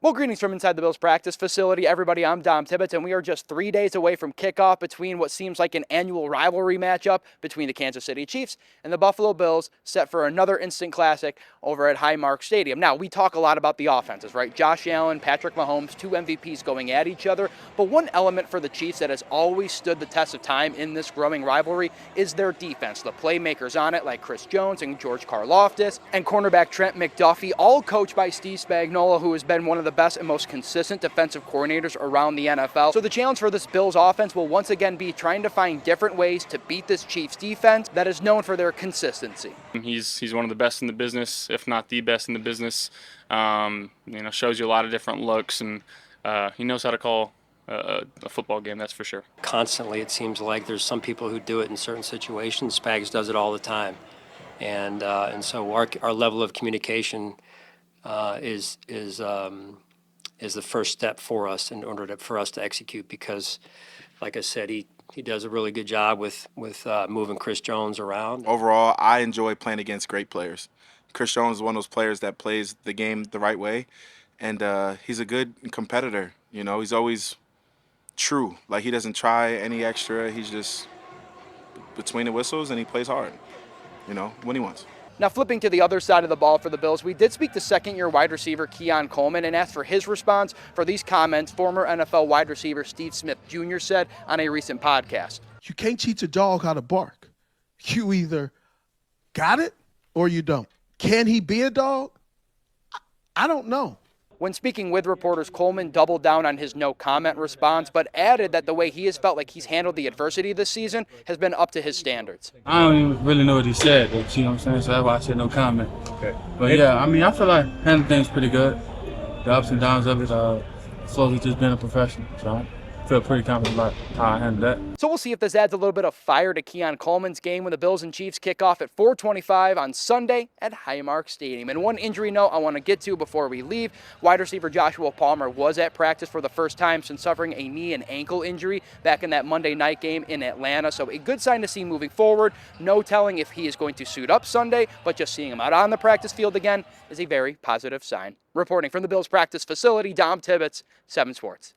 Well, greetings from inside the Bills practice facility. Everybody, I'm Dom Tibbetts, and we are just 3 days away from kickoff between what seems like an annual rivalry matchup between the Kansas City Chiefs and the Buffalo Bills, set for another instant classic over at Highmark Stadium. Now, we talk a lot about the offenses, right? Josh Allen, Patrick Mahomes, two MVPs going at each other, but one element for the Chiefs that has always stood the test of time in this growing rivalry is their defense. The playmakers on it, like Chris Jones and George Karlaftis, and cornerback Trent McDuffie, all coached by Steve Spagnuolo, who has been one of the best and most consistent defensive coordinators around the NFL. So the challenge for this Bills offense will once again be trying to find different ways to beat this Chiefs defense that is known for their consistency. He's one of the best in the business, if not the best in the business. Shows you a lot of different looks, and he knows how to call a football game, that's for sure. Constantly, it seems like there's some people who do it in certain situations. Spags does it all the time, and so our level of communication is the first step for us in order for us to execute, because, like I said, he does a really good job with moving Chris Jones around. Overall, I enjoy playing against great players. Chris Jones is one of those players that plays the game the right way, and he's a good competitor. You know, he's always true. Like, he doesn't try any extra. He's just between the whistles, and he plays hard, when he wants. Now, flipping to the other side of the ball for the Bills, we did speak to second-year wide receiver Keon Coleman and asked for his response for these comments former NFL wide receiver Steve Smith Jr. said on a recent podcast. You can't teach a dog how to bark. You either got it or you don't. Can he be a dog? I don't know. When speaking with reporters, Coleman doubled down on his no-comment response, but added that the way he has felt like he's handled the adversity this season has been up to his standards. I don't even really know what he said, but you know what I'm saying? So that's why I said no comment. Okay. But yeah, I feel like handling things pretty good. The ups and downs of it, slowly just being a professional. So I feel pretty confident about how I handle that. So we'll see if this adds a little bit of fire to Keon Coleman's game when the Bills and Chiefs kick off at 4:25 on Sunday at Highmark Stadium. And one injury note I want to get to before we leave, wide receiver Joshua Palmer was at practice for the first time since suffering a knee and ankle injury back in that Monday night game in Atlanta. So a good sign to see moving forward. No telling if he is going to suit up Sunday, but just seeing him out on the practice field again is a very positive sign. Reporting from the Bills practice facility, Dom Tibbetts, 7 Sports.